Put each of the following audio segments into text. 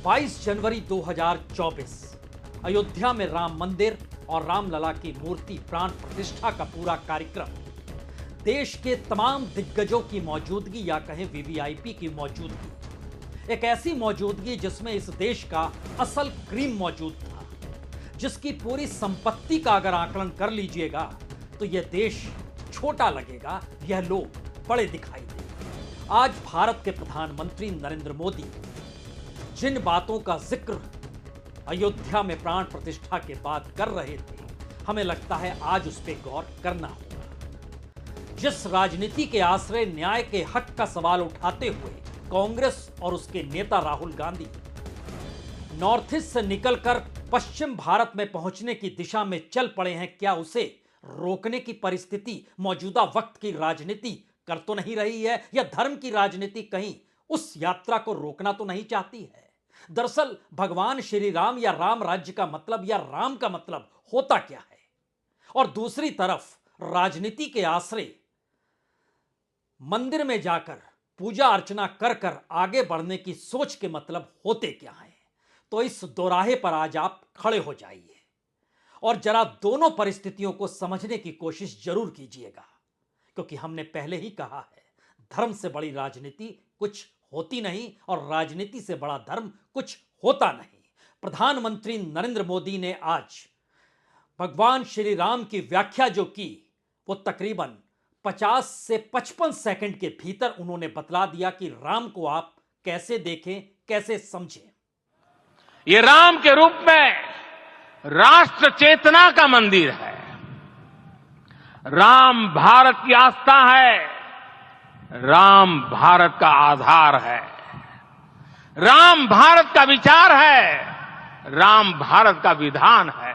22 जनवरी 2024 अयोध्या में राम मंदिर और रामलला की मूर्ति प्राण प्रतिष्ठा का पूरा कार्यक्रम देश के तमाम दिग्गजों की मौजूदगी या कहें वीवीआईपी की मौजूदगी, एक ऐसी मौजूदगी जिसमें इस देश का असल क्रीम मौजूद था, जिसकी पूरी संपत्ति का अगर आकलन कर लीजिएगा तो यह देश छोटा लगेगा, यह लोग बड़े दिखाई देंगे। आज भारत के प्रधानमंत्री नरेंद्र मोदी जिन बातों का जिक्र अयोध्या में प्राण प्रतिष्ठा के बाद कर रहे थे, हमें लगता है आज उस पर गौर करना होगा। जिस राजनीति के आश्रय न्याय के हक का सवाल उठाते हुए कांग्रेस और उसके नेता राहुल गांधी नॉर्थ ईस्ट से निकलकर पश्चिम भारत में पहुंचने की दिशा में चल पड़े हैं, क्या उसे रोकने की परिस्थिति मौजूदा वक्त की राजनीति कर तो नहीं रही है, या धर्म की राजनीति कहीं उस यात्रा को रोकना तो नहीं चाहती है? दरअसल भगवान श्री राम या राम राज्य का मतलब या राम का मतलब होता क्या है? और दूसरी तरफ राजनीति के आश्रय मंदिर में जाकर पूजा अर्चना कर कर आगे बढ़ने की सोच के मतलब होते क्या हैं? तो इस दोराहे पर आज आप खड़े हो जाइए और जरा दोनों परिस्थितियों को समझने की कोशिश जरूर कीजिएगा, क्योंकि हमने पहले ही कहा है, धर्म से बड़ी राजनीति कुछ होती नहीं और राजनीति से बड़ा धर्म कुछ होता नहीं। प्रधानमंत्री नरेंद्र मोदी ने आज भगवान श्री राम की व्याख्या जो की, वो तकरीबन 50 से 55 सेकंड के भीतर उन्होंने बतला दिया कि राम को आप कैसे देखें, कैसे समझें। ये राम के रूप में राष्ट्र चेतना का मंदिर है। राम भारत की आस्था है, राम भारत का आधार है, राम भारत का विचार है, राम भारत का विधान है,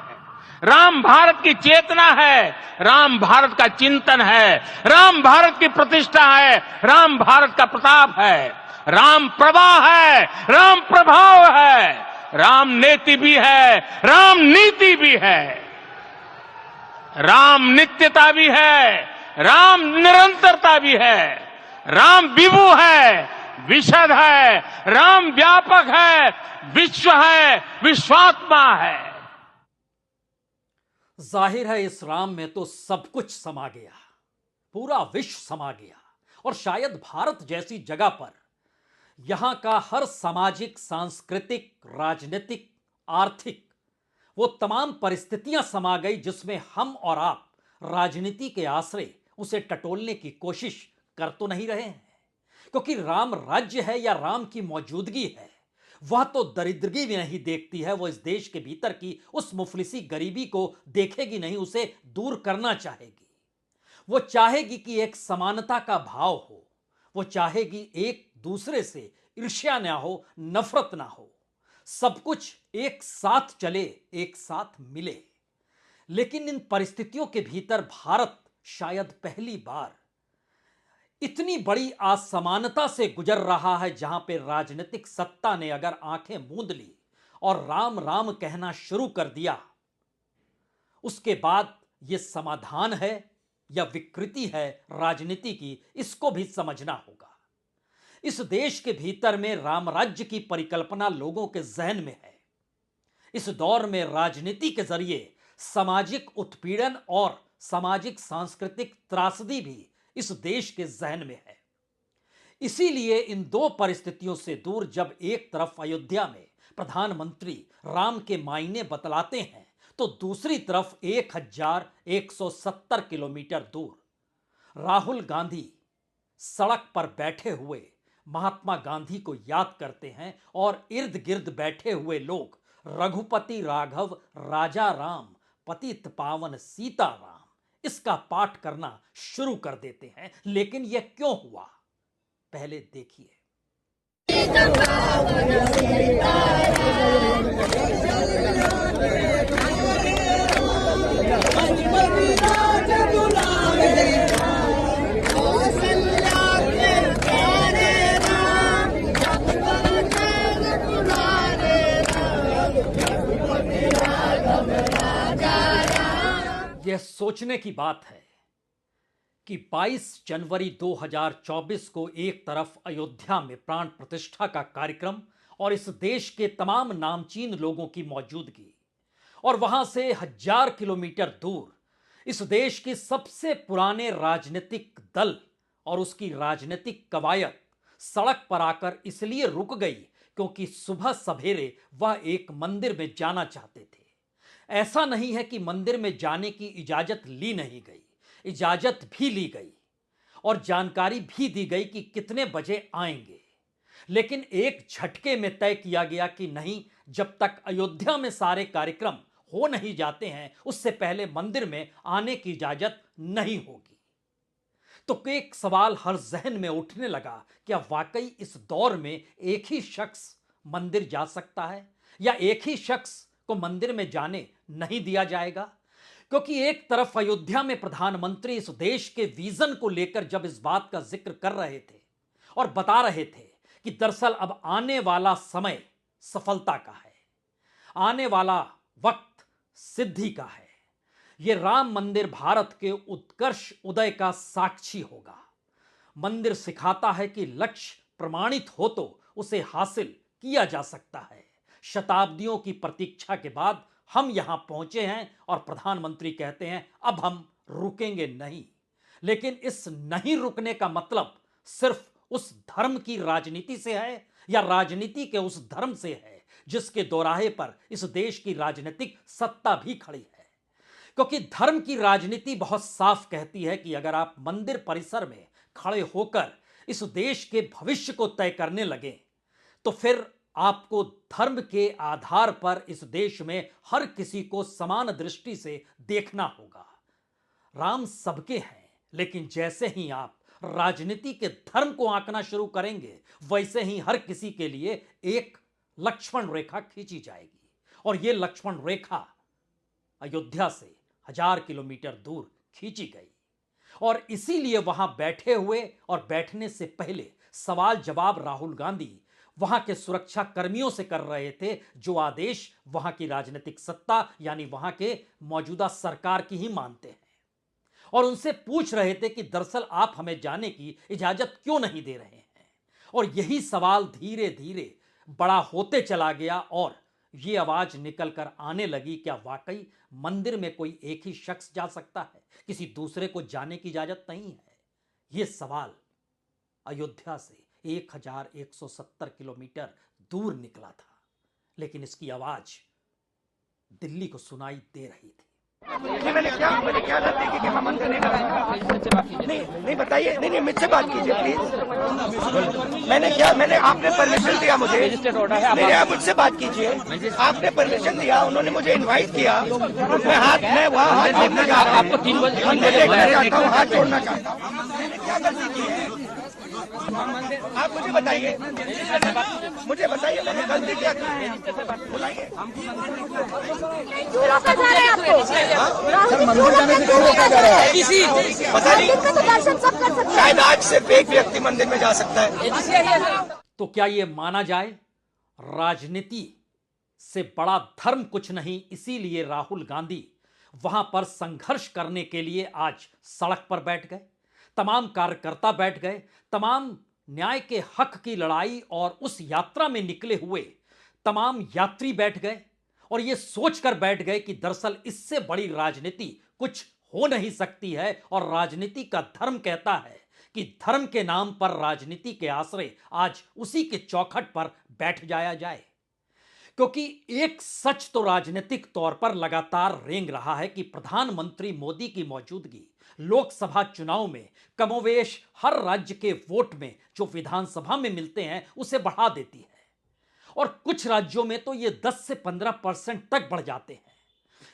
राम भारत की चेतना है, राम भारत का चिंतन है, राम भारत की प्रतिष्ठा है, राम भारत का प्रताप है, राम प्रवाह है, राम प्रभाव है, राम नीति भी है, राम नीति भी है, राम नित्यता भी है, राम निरंतरता भी है, राम विभु है, विशद है, राम व्यापक है, विश्व है, विश्वात्मा है। जाहिर है इस राम में तो सब कुछ समा गया, पूरा विश्व समा गया, और शायद भारत जैसी जगह पर यहां का हर सामाजिक, सांस्कृतिक, राजनीतिक, आर्थिक वो तमाम परिस्थितियां समा गई जिसमें हम और आप राजनीति के आश्रय उसे टटोलने की कोशिश कर तो नहीं रहे हैं। क्योंकि राम राज्य है या राम की मौजूदगी है, वह तो दरिद्रगी भी नहीं देखती है, वो इस देश के भीतर की उस मुफलिसी गरीबी को देखेगी नहीं, उसे दूर करना चाहेगी। वो चाहेगी कि एक समानता का भाव हो, वो चाहेगी एक दूसरे से ईर्ष्या ना हो, नफरत ना हो, सब कुछ एक साथ चले, एक साथ मिले। लेकिन इन परिस्थितियों के भीतर भारत शायद पहली बार इतनी बड़ी असमानता से गुजर रहा है, जहां पे राजनीतिक सत्ता ने अगर आंखें मूंद ली और राम राम कहना शुरू कर दिया, उसके बाद यह समाधान है या विकृति है राजनीति की, इसको भी समझना होगा। इस देश के भीतर में राम राज्य की परिकल्पना लोगों के जहन में है। इस दौर में राजनीति के जरिए सामाजिक उत्पीड़न और सामाजिक सांस्कृतिक त्रासदी भी इस देश के जहन में है। इसीलिए इन दो परिस्थितियों से दूर जब एक तरफ अयोध्या में प्रधानमंत्री राम के मायने बतलाते हैं, तो दूसरी तरफ 1170 किलोमीटर दूर राहुल गांधी सड़क पर बैठे हुए महात्मा गांधी को याद करते हैं और इर्द गिर्द बैठे हुए लोग रघुपति राघव राजा राम पतित पावन सीता राम इसका पाठ करना शुरू कर देते हैं। लेकिन यह क्यों हुआ, पहले देखिए। यह सोचने की बात है कि 22 जनवरी 2024 को एक तरफ अयोध्या में प्राण प्रतिष्ठा का कार्यक्रम और इस देश के तमाम नामचीन लोगों की मौजूदगी, और वहां से 1000 किलोमीटर दूर इस देश के सबसे पुराने राजनीतिक दल और उसकी राजनीतिक कवायद सड़क पर आकर इसलिए रुक गई क्योंकि सुबह सवेरे वह एक मंदिर में जाना चाहते थे। ऐसा नहीं है कि मंदिर में जाने की इजाजत ली नहीं गई, इजाजत भी ली गई और जानकारी भी दी गई कि कितने बजे आएंगे, लेकिन एक झटके में तय किया गया कि नहीं, जब तक अयोध्या में सारे कार्यक्रम हो नहीं जाते हैं उससे पहले मंदिर में आने की इजाजत नहीं होगी। तो एक सवाल हर जहन में उठने लगा, क्या वाकई इस दौर में एक ही शख्स मंदिर जा सकता है या एक ही शख्स को मंदिर में जाने नहीं दिया जाएगा? क्योंकि एक तरफ अयोध्या में प्रधानमंत्री इस देश के विजन को लेकर जब इस बात का जिक्र कर रहे थे और बता रहे थे कि दरअसल अब आने वाला समय सफलता का है, आने वाला वक्त सिद्धि का है, यह राम मंदिर भारत के उत्कर्ष उदय का साक्षी होगा। मंदिर सिखाता है कि लक्ष्य प्रमाणित हो तो उसे हासिल किया जा सकता है। शताब्दियों की प्रतीक्षा के बाद हम यहां पहुंचे हैं और प्रधानमंत्री कहते हैं अब हम रुकेंगे नहीं। लेकिन इस नहीं रुकने का मतलब सिर्फ उस धर्म की राजनीति से है या राजनीति के उस धर्म से है जिसके दोराहे पर इस देश की राजनीतिक सत्ता भी खड़ी है? क्योंकि धर्म की राजनीति बहुत साफ कहती है कि अगर आप मंदिर परिसर में खड़े होकर इस देश के भविष्य को तय करने लगे तो फिर आपको धर्म के आधार पर इस देश में हर किसी को समान दृष्टि से देखना होगा। राम सबके हैं, लेकिन जैसे ही आप राजनीति के धर्म को आंकना शुरू करेंगे वैसे ही हर किसी के लिए एक लक्ष्मण रेखा खींची जाएगी और यह लक्ष्मण रेखा अयोध्या से 1000 किलोमीटर दूर खींची गई। और इसीलिए वहां बैठे हुए और बैठने से पहले सवाल जवाब राहुल गांधी वहां के सुरक्षा कर्मियों से कर रहे थे, जो आदेश वहां की राजनीतिक सत्ता यानी वहां के मौजूदा सरकार की ही मानते हैं। और उनसे पूछ रहे थे कि दरअसल आप हमें जाने की इजाजत क्यों नहीं दे रहे हैं। और यही सवाल धीरे धीरे बड़ा होते चला गया और ये आवाज निकलकर आने लगी, क्या वाकई मंदिर में कोई एक ही शख्स जा सकता है, किसी दूसरे को जाने की इजाजत नहीं है? यह सवाल अयोध्या से 1170 किलोमीटर दूर निकला था, लेकिन इसकी आवाज दिल्ली को सुनाई दे रही थी। नहीं मैंने क्या गलती की कि मैं मंदिर नहीं डालूंगा? नहीं बताइए, नहीं मुझसे बात कीजिए प्लीज। मैंने आपने परमिशन दिया मुझे, नहीं आप मुझसे बात कीजिए। आपने परमिशन दिया, उन्होंने मुझे इनवाइट किया, मैं वहाँ हाथ जोड़ना चाहता हूँ, हाथ जोड़ना चाहता हूँ। मैंने क्या गलती की है आप मुझे बताइए, मैंने गलती क्या की? बुलाइए। पता नहीं, शायद आज सिर्फ एक व्यक्ति मंदिर में जा सकता है। तो क्या यह माना जाए राजनीति से बड़ा धर्म कुछ नहीं, इसीलिए राहुल गांधी वहां पर संघर्ष करने के लिए आज सड़क पर बैठ गए, तमाम कार्यकर्ता बैठ गए, तमाम न्याय के हक की लड़ाई और उस यात्रा में निकले हुए तमाम यात्री बैठ गए और यह सोचकर बैठ गए कि दरअसल इससे बड़ी राजनीति कुछ हो नहीं सकती है। और राजनीति का धर्म कहता है कि धर्म के नाम पर राजनीति के आश्रय आज उसी के चौखट पर बैठ जाया जाए। क्योंकि एक सच तो राजनीतिक तौर पर लगातार रेंग रहा है कि प्रधानमंत्री मोदी की मौजूदगी लोकसभा चुनाव में कमोवेश हर राज्य के वोट में जो विधानसभा में मिलते हैं उसे बढ़ा देती है और कुछ राज्यों में तो ये 10 से 15% तक बढ़ जाते हैं।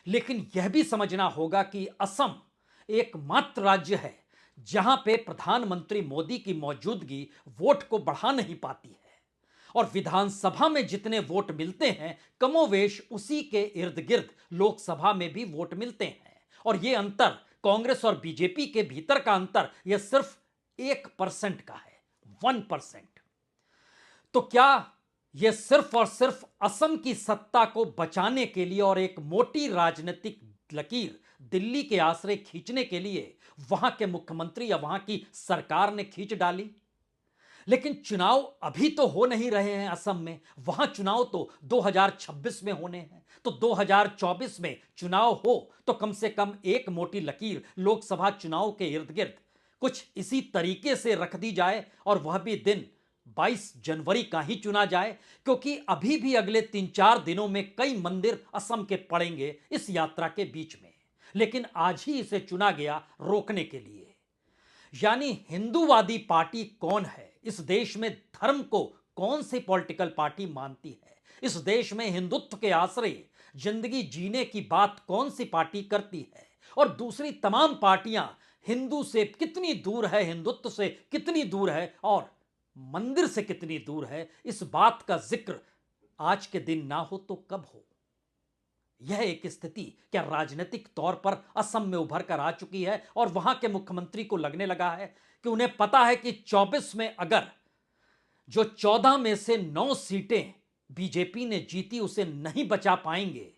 लेकिन यह भी समझना होगा कि असम एकमात्र राज्य है जहां पे प्रधानमंत्री मोदी की मौजूदगी वोट को बढ़ा नहीं पाती है और विधानसभा में जितने वोट मिलते हैं कमोवेश उसी के इर्द गिर्द लोकसभा में भी वोट मिलते हैं। और यह अंतर कांग्रेस और बीजेपी के भीतर का अंतर यह सिर्फ 1% का है, 1%। तो क्या यह सिर्फ और सिर्फ असम की सत्ता को बचाने के लिए और एक मोटी राजनीतिक लकीर दिल्ली के आश्रय खींचने के लिए वहां के मुख्यमंत्री या वहां की सरकार ने खींच डाली? लेकिन चुनाव अभी तो हो नहीं रहे हैं असम में, वहां चुनाव तो 2026 में होने हैं। तो 2024 में चुनाव हो तो कम से कम एक मोटी लकीर लोकसभा चुनाव के इर्द गिर्द कुछ इसी तरीके से रख दी जाए, और वह भी दिन 22 जनवरी का ही चुना जाए, क्योंकि अभी भी अगले 3-4 दिनों में कई मंदिर असम के पड़ेंगे इस यात्रा के बीच में। लेकिन आज ही इसे चुना गया रोकने के लिए। यानी हिंदूवादी पार्टी कौन है, इस देश में धर्म को कौन सी पॉलिटिकल पार्टी मानती है, इस देश में हिंदुत्व के आश्रय जिंदगी जीने की बात कौन सी पार्टी करती है, और दूसरी तमाम पार्टियां हिंदू से कितनी दूर है, हिंदुत्व से कितनी दूर है और मंदिर से कितनी दूर है, इस बात का जिक्र आज के दिन ना हो तो कब हो। यह एक स्थिति क्या राजनीतिक तौर पर असम में उभर कर आ चुकी है, और वहां के मुख्यमंत्री को लगने लगा है कि उन्हें पता है कि 24 में अगर जो 14 में से 9 सीटें बीजेपी ने जीती उसे नहीं बचा पाएंगे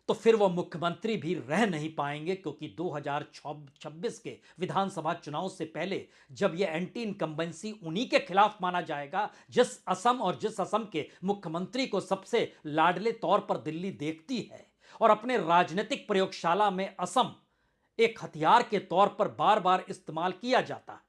तो फिर वह मुख्यमंत्री भी रह नहीं पाएंगे, क्योंकि 2026 के विधानसभा चुनाव से पहले जब यह एंटी इनकम्बेंसी उन्हीं के खिलाफ माना जाएगा जिस असम के मुख्यमंत्री को सबसे लाडले तौर पर दिल्ली देखती है, और अपने राजनीतिक प्रयोगशाला में असम एक हथियार के तौर पर बार बार इस्तेमाल किया जाता है।